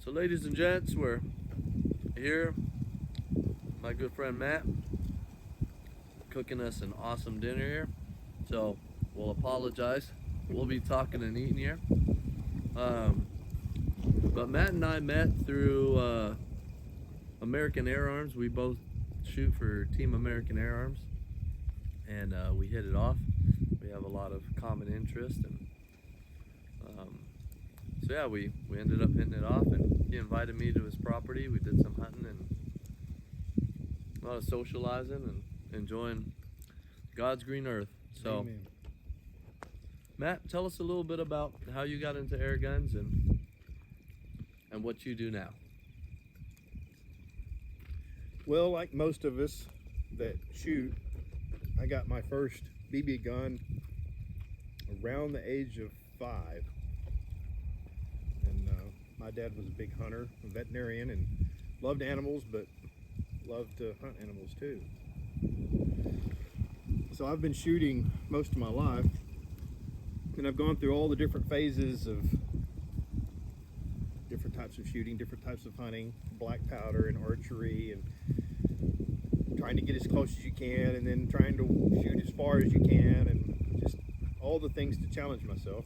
So ladies and gents, we're here, my good friend Matt, cooking us an awesome dinner here. So we'll apologize. We'll be talking and eating here. But Matt and I met through American Air Arms. We both shoot for Team American Air Arms, and we hit it off. We have a lot of common interest, and so yeah, we ended up hitting it off, and he invited me to his property. We did some hunting and a lot of socializing and enjoying God's green earth. So, Amen. Matt, tell us a little bit about how you got into air guns and what you do now. Well, like most of us that shoot, I got my first BB gun around the age of 5. And my dad was a big hunter, a veterinarian, and loved animals, but loved to hunt animals too. So I've been shooting most of my life, and I've gone through all the different phases of different types of shooting, different types of hunting, black powder and archery, and trying to get as close as you can, and then trying to shoot as far as you can, and just all the things to challenge myself.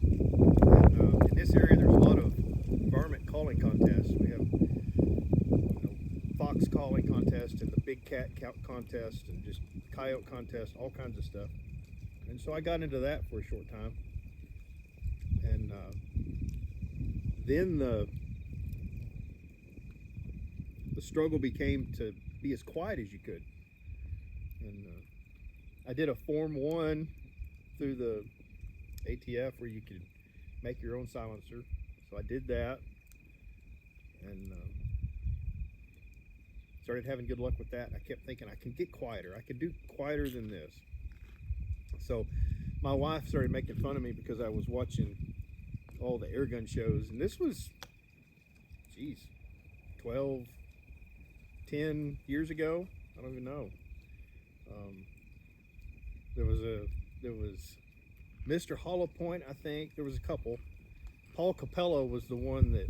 And, in this area, there's a lot of varmint calling contests. We have fox calling contest and the big cat contest and just coyote contest, all kinds of stuff. And so I got into that for a short time, and then the struggle became to be as quiet as you could. And I did a Form 1 through the ATF where you could make your own silencer. So I did that, and started having good luck with that. I kept thinking I can get quieter. I can do quieter than this. So my wife started making fun of me because I was watching all the airgun shows, and this was, geez, 12, 10 years ago. I don't even know. There was Mr. Hollow Point, I think. There was a couple. Paul Capello was the one that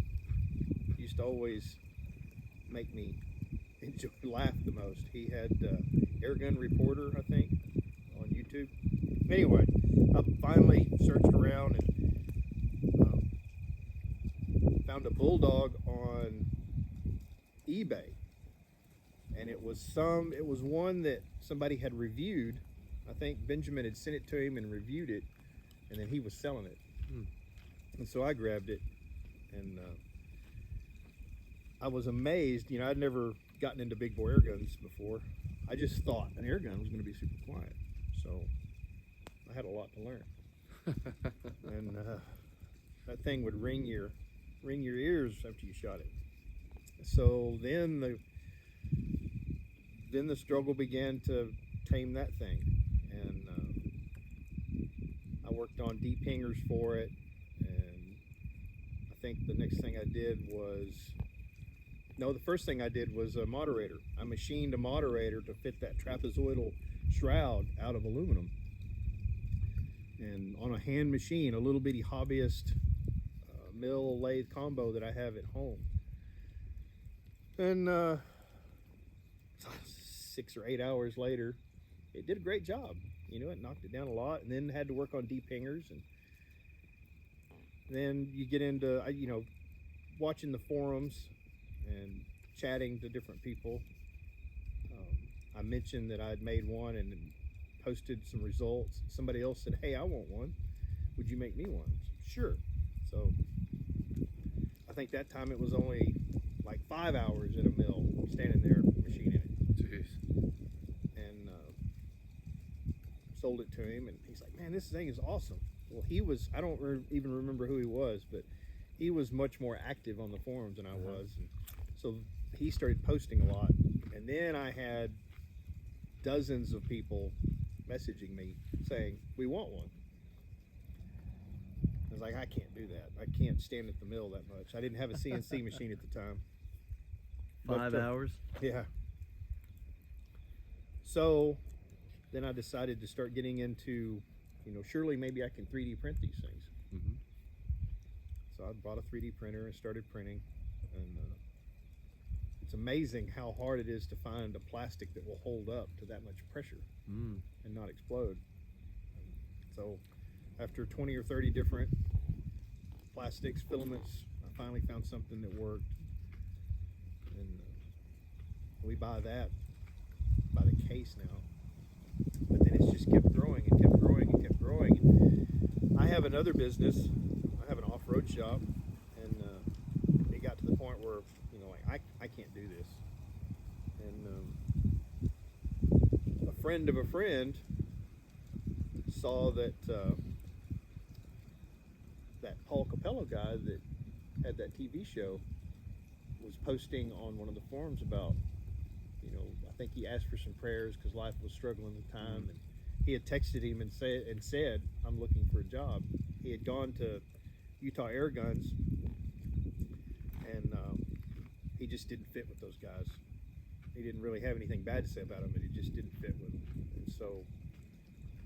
used to always make me laugh the most. He had Airgun Reporter, I think, on YouTube. Anyway, I finally searched around and found a Bulldog on eBay, and it was one that somebody had reviewed. I think Benjamin had sent it to him and reviewed it, and then he was selling it. And so I grabbed it, and I was amazed. You know, I'd never gotten into big bore air guns before. I just thought an air gun was going to be super quiet, so I had a lot to learn. And that thing would ring your ears after you shot it. So then the struggle began to tame that thing, and I worked on deep hangers for it, and I think the next thing I did was, no, the first thing I did was a moderator. I machined a moderator to fit that trapezoidal shroud out of aluminum, and on a hand machine, a little bitty hobbyist mill lathe combo that I have at home. And 6 or 8 hours later, it did a great job. You know, it knocked it down a lot, and then had to work on deep hangers, and then you get into, you know, watching the forums and chatting to different people. I mentioned that I'd made one and posted some results. Somebody else said, "Hey, I want one. Would you make me one?" Sure. So I think that time it was only like 5 hours at a mill, standing there machining it. Jeez. And sold it to him, and he's like, "Man, this thing is awesome." Well, he was, I don't even remember who he was, but he was much more active on the forums than I was. And so he started posting a lot, and then I had dozens of people messaging me saying, "We want one." I was like, I can't do that. I can't stand at the mill that much. I didn't have a CNC machine at the time. 5 hours? Yeah. So then I decided to start getting into, you know, surely maybe I can 3D print these things. Mm-hmm. So I bought a 3D printer and started printing, and it's amazing how hard it is to find a plastic that will hold up to that much pressure and not explode. So after 20 or 30 different plastics, filaments, I finally found something that worked, and we buy that by the case now. But then it's just kept growing and kept growing and kept growing. I have another business. I have an off-road shop, and it got to the point where, you know, like I can't do this. And a friend of a friend saw that that Paul Capello guy that had that TV show was posting on one of the forums about, you know, I think he asked for some prayers because life was struggling at the time, and he had texted him and said, I'm looking for a job. He had gone to Utah Airguns, and he just didn't fit with those guys. He didn't really have anything bad to say about him, but it just didn't fit with him. And so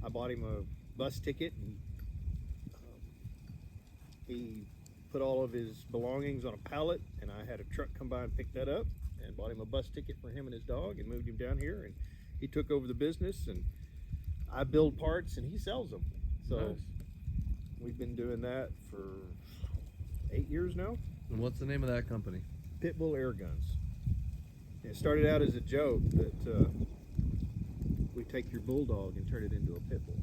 I bought him a bus ticket, and he put all of his belongings on a pallet, and I had a truck come by and pick that up, and bought him a bus ticket for him and his dog, and moved him down here, and he took over the business, and I build parts and he sells them. So nice. We've been doing that for 8 years now. And what's the name of that company? Pitbull Airguns. It started out as a joke that we take your bulldog and turn it into a pit bull.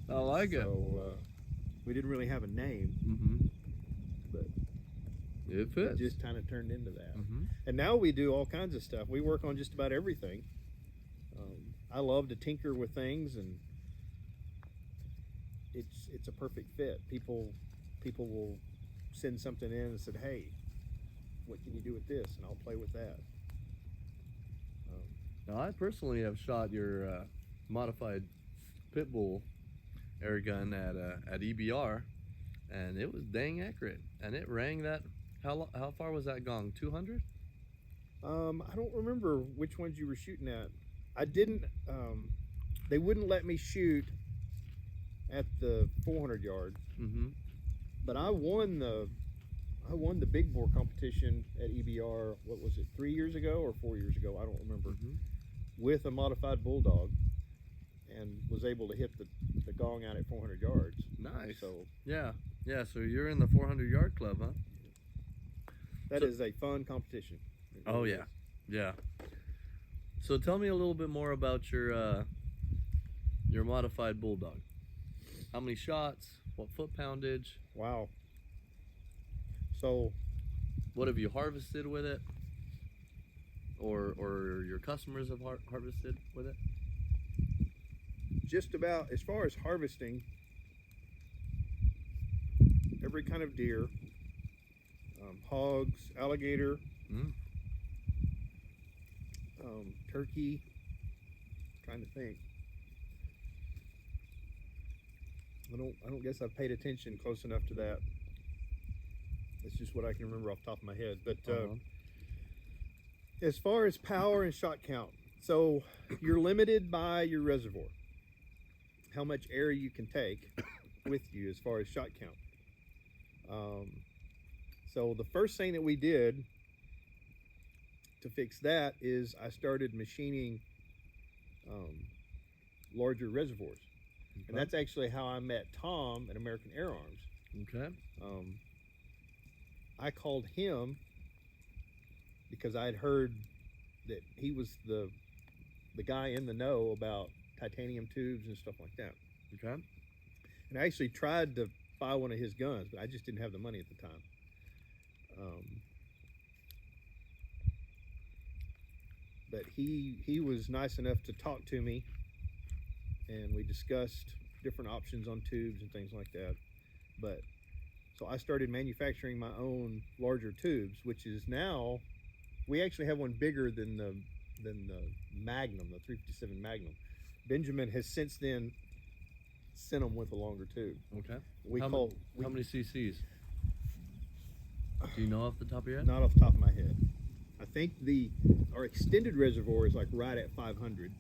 I like it. So we didn't really have a name, but it fits. it just kind of turned into that. And now we do all kinds of stuff. We work on just about everything. I love to tinker with things, and it's a perfect fit. People will send something in and said, hey, what can you do with this? And I'll play with that. Now, I personally have shot your modified Pitbull Airgun at EBR, and it was dang accurate, and it rang that. How far was that gong? 200? I don't remember which ones you were shooting at. I didn't. They wouldn't let me shoot at the 400 yard. But I won the big bore competition at EBR. What was it? 3 years ago or 4 years ago? I don't remember. With a modified Bulldog, and was able to hit the gong out at 400 yards. Nice. So yeah. So you're in the 400 yard club, huh? That is a fun competition. Oh yeah, yeah. So tell me a little bit more about your modified Bulldog. How many shots? What foot poundage? Wow. So what have you harvested with it? Or your customers have harvested with it? Just about, as far as harvesting, every kind of deer, hogs, alligator, turkey. Trying to think. I don't guess I've paid attention close enough to that. It's just what I can remember off the top of my head. But as far as power and shot count, so you're limited by your reservoir, how much air you can take with you as far as shot count. So the first thing that we did to fix that is I started machining larger reservoirs. And that's actually how I met Tom at American Air Arms. Okay. I called him because I had heard that he was the guy in the know about titanium tubes and stuff like that. Okay. And I actually tried to buy one of his guns, but I just didn't have the money at the time. But he was nice enough to talk to me, and we discussed different options on tubes and things like that. But so I started manufacturing my own larger tubes, which is now, we actually have one bigger than the Magnum, the 357 Magnum. Benjamin has since then sent them with a longer tube. Okay. How many cc's? Do you know off the top of your head? Not off the top of my head. I think our extended reservoir is like right at 500.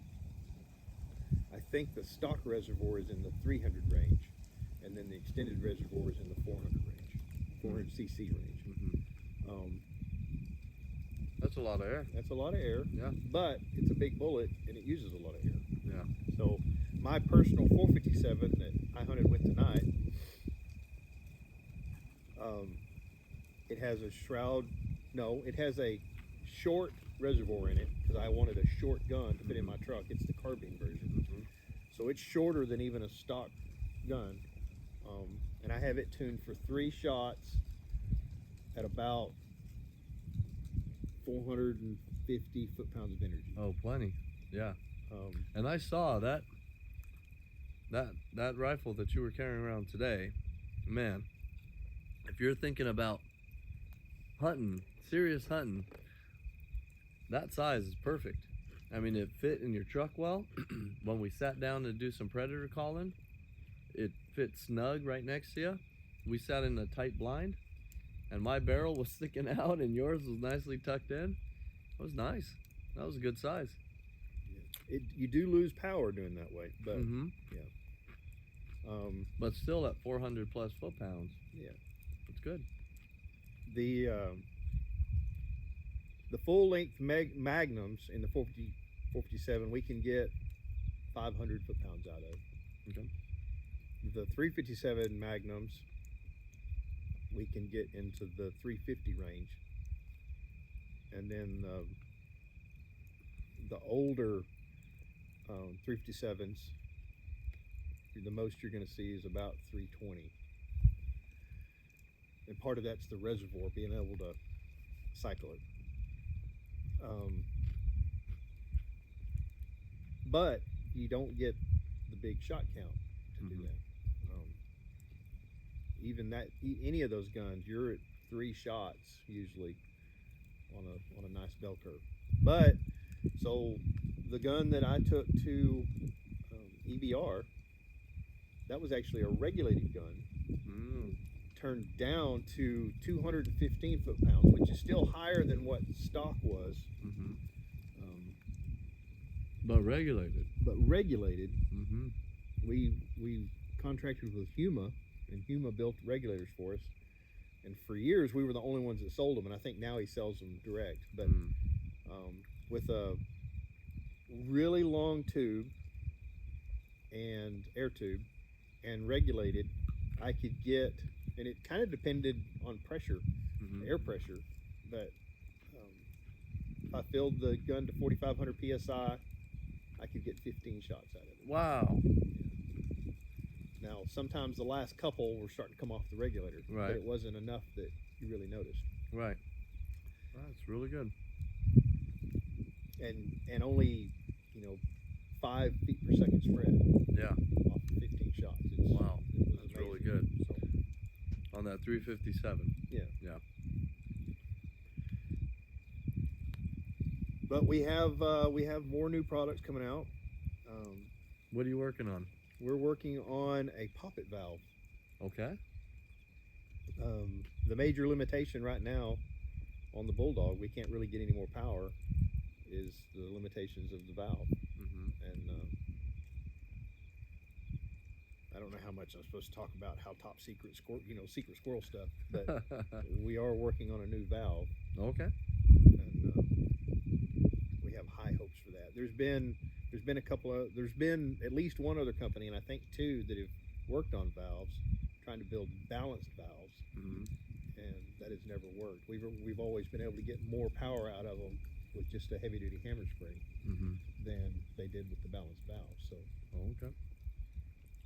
I think the stock reservoir is in the 300 range. and then the extended reservoir is in the 400 cc range. That's a lot of air. That's a lot of air. Yeah. But it's a big bullet and it uses a lot of air. Yeah. So my personal 457 that I hunted with tonight, it has a it has a short reservoir in it because I wanted a short gun to fit in my truck. It's the carbine version. So it's shorter than even a stock gun. And I have it tuned for 3 shots at about 450 foot-pounds of energy. Oh, plenty. Yeah. And I saw that rifle that you were carrying around today, man. If you're thinking about hunting, serious hunting, that size is perfect. I mean, it fit in your truck well. When we sat down to do some predator calling, it fit snug right next to you. We sat in a tight blind, and my barrel was sticking out, and yours was nicely tucked in. It was nice. That was a good size. You do lose power doing that way, but but still at 400 plus foot-pounds. Yeah, it's good. The full-length magnums in the 457 we can get 500 foot-pounds out of. Okay. The 357 magnums we can get into the 350 range, and then the older 357s, the most you're going to see is about 320, and part of that's the reservoir being able to cycle it. But you don't get the big shot count to do that. Even that, any of those guns, you're at 3 shots usually on a nice bell curve. But so the gun that I took to EBR, that was actually a regulated gun, turned down to 215 foot-pounds, which is still higher than what stock was. But regulated. We contracted with Huma, and Huma built regulators for us. And for years, we were the only ones that sold them, and I think now he sells them direct. But with a really long tube and air tube and regulated, I could get, and it kind of depended on pressure, air pressure, but if I filled the gun to 4,500 PSI, I could get 15 shots out of it. Wow. Now, sometimes the last couple were starting to come off the regulator, right, but it wasn't enough that you really noticed. Right. That's really good. And only, 5 feet per second spread. Yeah. Off 15 shots. Wow. That's amazing. really good. So, on that 357. Yeah. Yeah. But we have more new products coming out. What are you working on? We're working on a poppet valve. Okay. The major limitation right now on the Bulldog, we can't really get any more power, is the limitations of the valve. And I don't know how much I'm supposed to talk about how top secret secret squirrel stuff, but we are working on a new valve. Okay. And we have high hopes for that. There's been at least one other company, and I think 2, that have worked on valves, trying to build balanced valves, and that has never worked. We've always been able to get more power out of them with just a heavy duty hammer spray than they did with the balanced valve. So okay.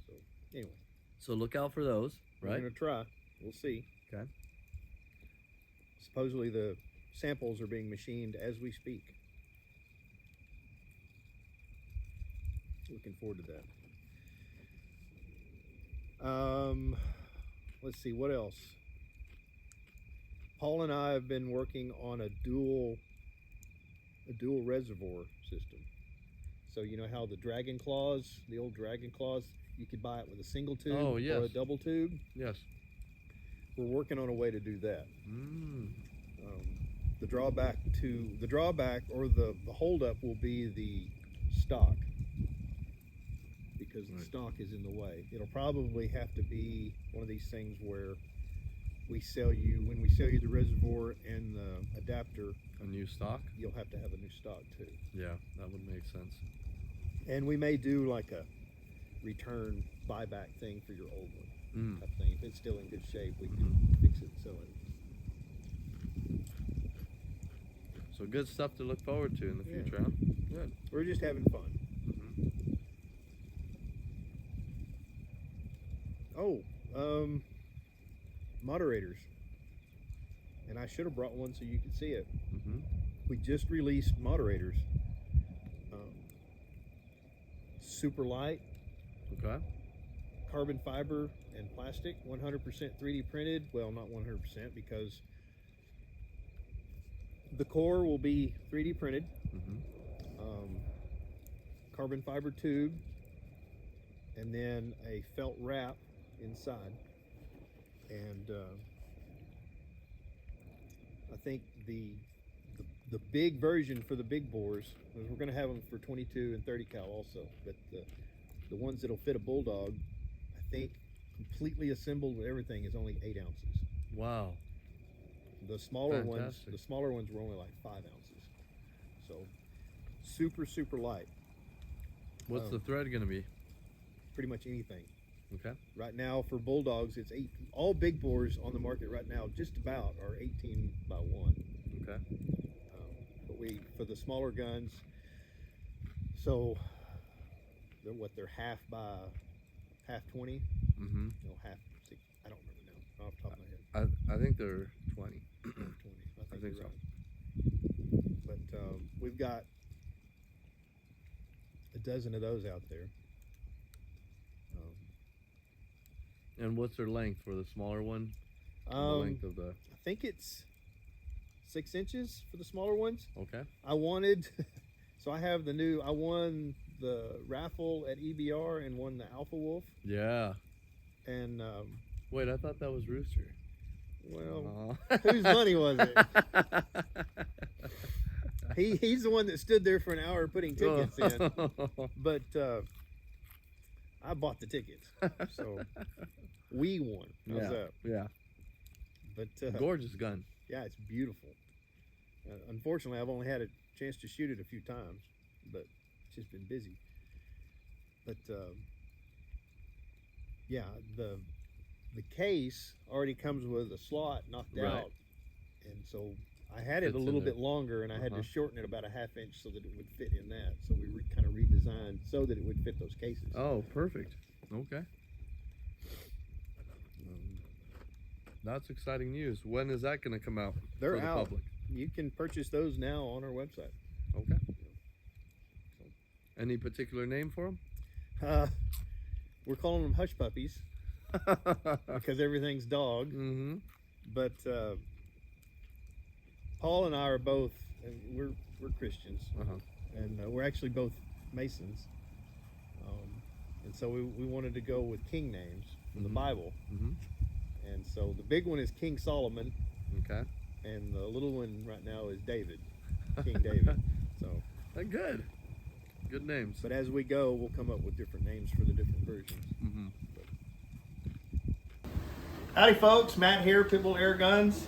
So anyway, so look out for those. Right. We're gonna try. We'll see. Okay. Supposedly the samples are being machined as we speak. Looking forward to that. Let's see, what else? Paul and I have been working on a dual reservoir system. So you know how the Dragon Claws, the old Dragon Claws, you could buy it with a single tube or a double tube? Yes. We're working on a way to do that. The drawback or the holdup will be the stock, because the Right. stock is in the way. It'll probably have to be one of these things where when we sell you the reservoir and the adapter, A new stock? you'll have to have a new stock too. Yeah, that would make sense. And we may do like a return buyback thing for your old one type thing. If it's still in good shape, we can fix it and sell it. So good stuff to look forward to in the Yeah. future, huh? Good. We're just having fun. Oh, moderators. And I should have brought one so you could see it. We just released moderators. Super light, Okay. carbon fiber and plastic, 100% 3D printed. Well, not 100% because the core will be 3D printed. Carbon fiber tube, and then a felt wrap inside. And I think the big version for the big bores, we're going to have them for 22 and 30 cal also, but the ones that'll fit a Bulldog, I think completely assembled with everything, is only 8 ounces. Wow. The smaller Fantastic. ones were only like 5 ounces. So super light. What's the thread going to be? Pretty much anything. Okay. Right now for Bulldogs, it's 8. All big bores on the market right now just about are 18 by 1. Okay. But for the smaller guns, so they're half by half 20. No, half 6. I don't remember now off the top of my head. I think they're 20. 20. I think so. you're right. But we've got a dozen of those out there. And what's their length for the smaller one? The length of the. I think it's 6 inches for the smaller ones. Okay. I wanted, so I have I won the raffle at EBR and won the Alpha Wolf. Yeah. And Wait, I thought that was Rooster. well, whose money was it? He's the one that stood there for an hour putting tickets in. But I bought the tickets, so we won. How's that? Yeah. But Gorgeous gun. yeah, it's beautiful. Unfortunately, I've only had a chance to shoot it a few times, but it's just been busy. But yeah, the case already comes with a slot knocked Right. out, and so I had it Fits a in little there. bit longer, and I had to shorten it about a half inch so that it would fit in that. So we kind of redesigned so that it would fit those cases. Oh, perfect. Okay. That's exciting news. When is that going to come out They're for the out. public? You can purchase those now on our website. Okay. Any particular name for them? We're calling them hush puppies because everything's dog. But Paul and I are both, and we're Christians, and we're actually both Masons. And so we wanted to go with king names from the Bible. And so the big one is King Solomon. Okay. And the little one right now is David, King David. So Good. Good names. but as we go, we'll come up with different names for the different versions. Howdy folks, Matt here, Pitbull Airguns.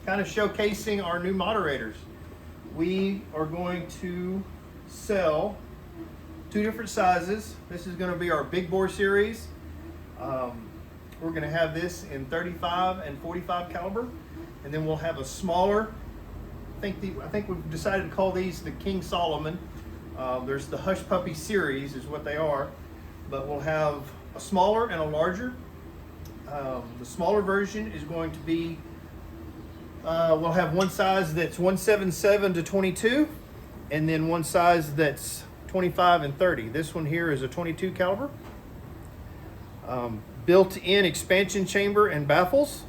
Kind of showcasing our new moderators. We are going to sell 2 different sizes. This is going to be our big bore series. We're going to have this in 35 and 45 caliber, and then we'll have a smaller. I think we've decided to call these the King Solomon. There's the Hush Puppy series is what they are, but we'll have a smaller and a larger. The smaller version is going to be, we'll have one size that's 177 to 22, and then one size that's 25 and 30. This one here is a 22 caliber. Built-in expansion chamber and baffles.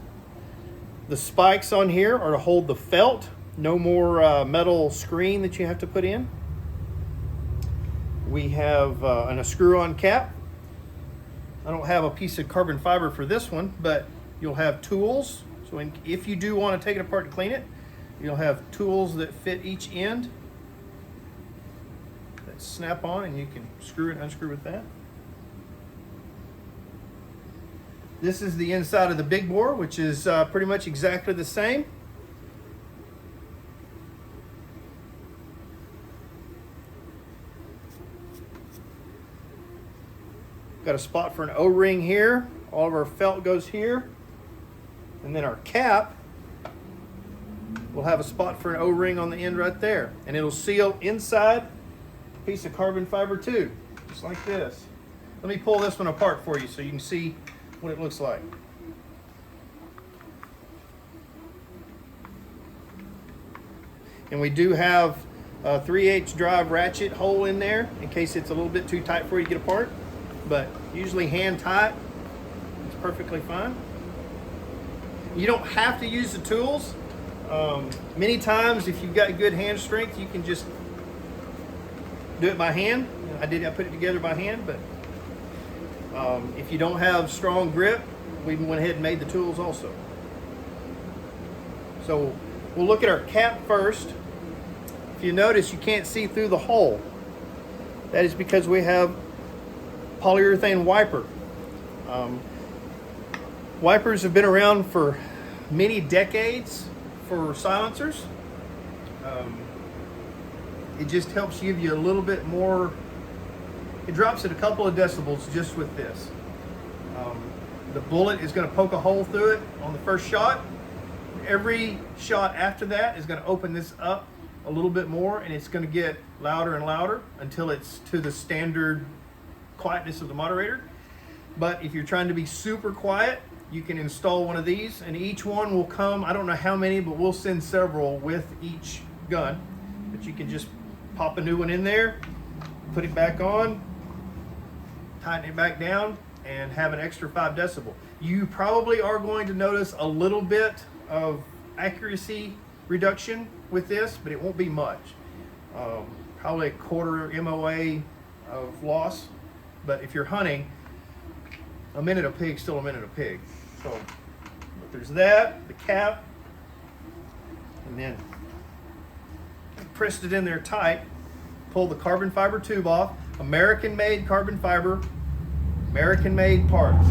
The spikes on here are to hold the felt. No more metal screen that you have to put in. We have a screw-on cap. I don't have a piece of carbon fiber for this one, but you'll have tools. So if you do want to take it apart and clean it, you'll have tools that fit each end. It's snap on, and you can screw it and unscrew with that. This is the inside of the big bore, which is pretty much exactly the same. Got a spot for an O-ring here. All of our felt goes here. And then our cap will have a spot for an O-ring on the end right there. And it'll seal inside a piece of carbon fiber too, just like this. Let me pull this one apart for you so you can see what it looks like. And we do have a 3/8 drive ratchet hole in there in case it's a little bit too tight for you to get apart. But usually hand tight, it's perfectly fine. You don't have to use the tools. Many times, if you've got good hand strength, you can just do it by hand. I put it together by hand, but if you don't have strong grip, we went ahead and made the tools also. So we'll look at our cap first. If you notice, you can't see through the hole. That is because we have polyurethane wiper. Wipers have been around for many decades for silencers. It just helps give you a little bit more. It drops it a couple of decibels just with this. The bullet is going to poke a hole through it on the first shot. Every shot after that is going to open this up a little bit more, and it's going to get louder and louder until it's to the standard quietness of the moderator. But if you're trying to be super quiet, you can install one of these, and each one will come, I don't know how many, but we'll send several with each gun. But you can just pop a new one in there, put it back on, tighten it back down, and have an extra 5 decibel. You probably are going to notice a little bit of accuracy reduction with this, but it won't be much. Probably a quarter MOA of loss. But if you're hunting, a minute a pig, still a minute a pig. So but there's that, the cap, and then pressed it in there tight. Pull the carbon fiber tube off. American-made carbon fiber, American-made parts.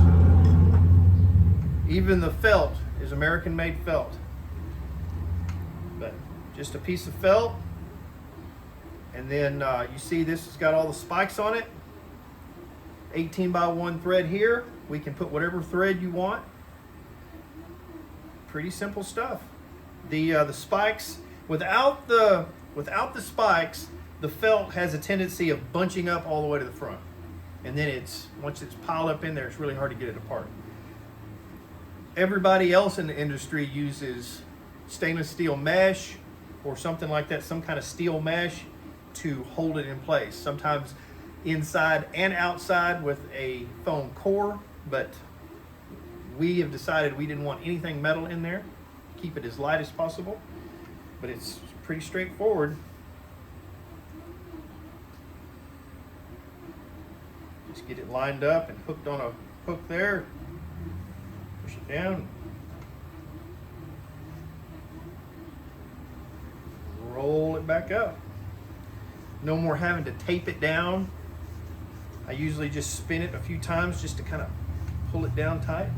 Even the felt is American-made felt. But just a piece of felt, and then you see this has got all the spikes on it. 18x1 thread here. We can put whatever thread you want. Pretty simple stuff. The spikes, without the spikes, the felt has a tendency of bunching up all the way to the front, and then once it's piled up in there, it's really hard to get it apart. Everybody else in the industry uses stainless steel mesh or something like that, some kind of steel mesh to hold it in place. Sometimes inside and outside with a foam core, but we have decided we didn't want anything metal in there. Keep it as light as possible, but it's pretty straightforward. Just get it lined up and hooked on a hook there. Push it down. Roll it back up. No more having to tape it down. I usually just spin it a few times just to kind of pull it down tight.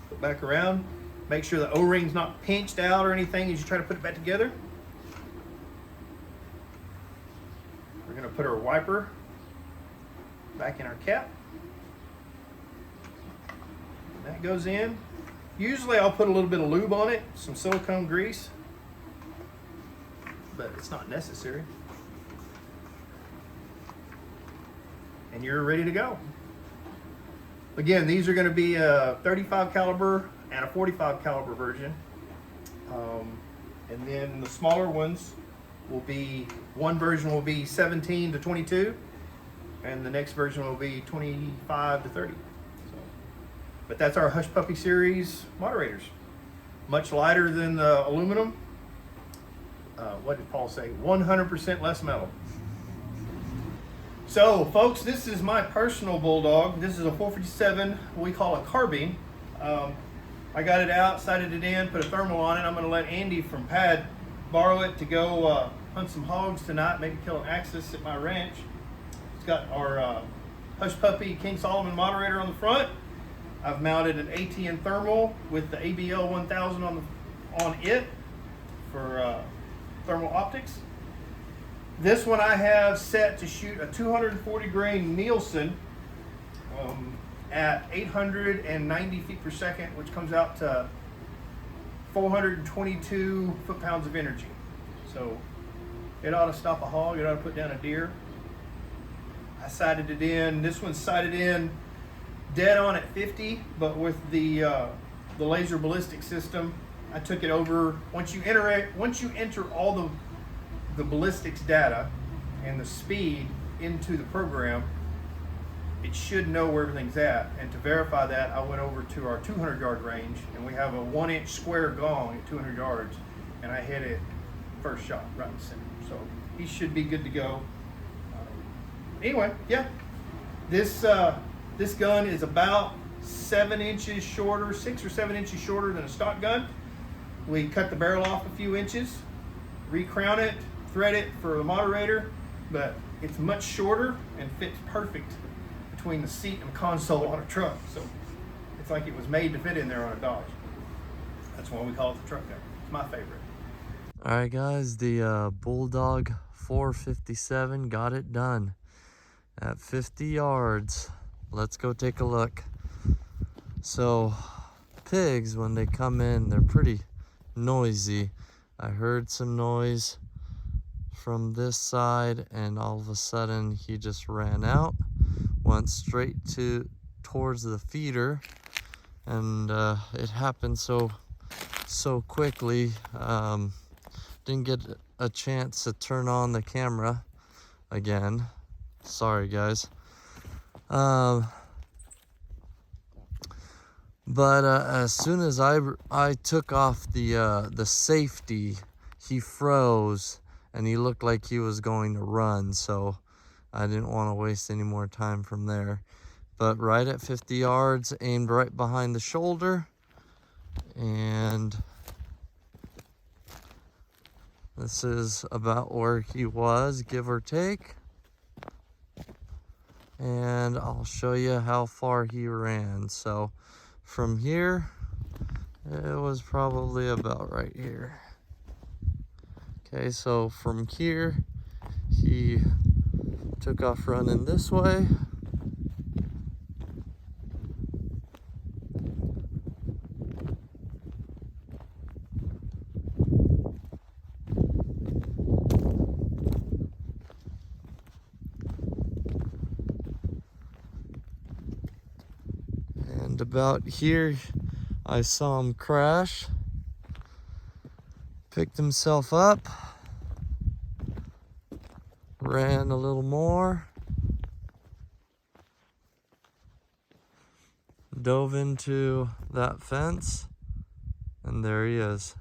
Put back around. Make sure the O-ring's not pinched out or anything as you try to put it back together. We're going to put our wiper back in our cap. That goes in. Usually I'll put a little bit of lube on it, some silicone grease, but it's not necessary. And you're ready to go. Again, these are going to be a 35 caliber and a 45 caliber version. And then the smaller ones will be, one version will be 17 to 22, and the next version will be 25 to 30. But that's our Hush Puppy series moderators. Much lighter than the aluminum. What did Paul say? 100% less metal. So folks, this is my personal Bulldog. This is a 457, what we call a carbine. I got it out, sighted it in, put a thermal on it. I'm going to let Andy from Pad borrow it to go hunt some hogs tonight, maybe kill an axis at my ranch. It's got our Hush Puppy King Solomon moderator on the front. I've mounted an ATN thermal with the ABL 1000 on it for thermal optics. This one I have set to shoot a 240 grain Nielsen at 890 feet per second, which comes out to 422 foot-pounds of energy. So it ought to stop a hog, it ought to put down a deer. I sighted it in, this one's sighted in dead on at 50, but with the laser ballistic system, I took it over. Once you enter all the ballistics data and the speed into the program, it should know where everything's at. And to verify that, I went over to our 200-yard range, and we have a 1-inch square gong at 200 yards, and I hit it first shot right in the center. So he should be good to go. Anyway, yeah, this gun is about 7 inches shorter, 6 or 7 inches shorter than a stock gun. We cut the barrel off a few inches, recrown it, thread it for the moderator, but it's much shorter and fits perfect between the seat and console on a truck. So it's like it was made to fit in there on a Dodge. That's why we call it the truck gun. It's my favorite. All right, guys, the Bulldog 457 got it done at 50 yards. Let's go take a look. So pigs, when they come in, they're pretty noisy. I heard some noise from this side, and all of a sudden he just ran out, went straight towards the feeder, and it happened so quickly. Didn't get a chance to turn on the camera again. Sorry, guys. But as soon as I took off the safety, he froze and he looked like he was going to run. So I didn't want to waste any more time from there. But right at 50 yards, aimed right behind the shoulder, and this is about where he was, give or take. And I'll show you how far he ran. So from here, it was probably about right here. Okay, so from here, he took off running this way. And about here, I saw him crash, picked himself up, ran a little more, dove into that fence, and there he is.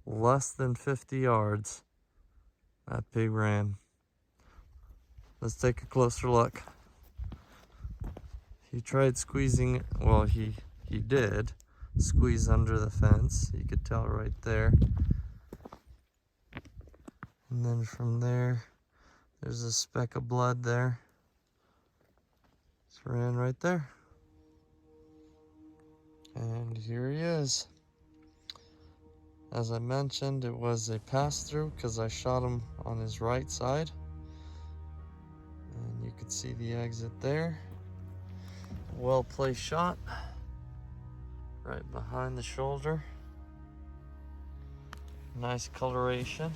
Less than 50 yards, that pig ran. Let's take a closer look. He tried squeezing, well, he did squeeze under the fence. You could tell right there. And then from there, there's a speck of blood there. Just ran right there. And here he is. As I mentioned, it was a pass-through because I shot him on his right side. And you could see the exit there. Well-placed shot. Right behind the shoulder. Nice coloration.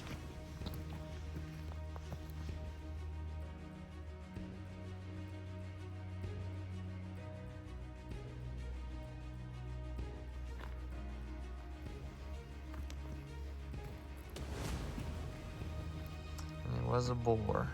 And it was a boar.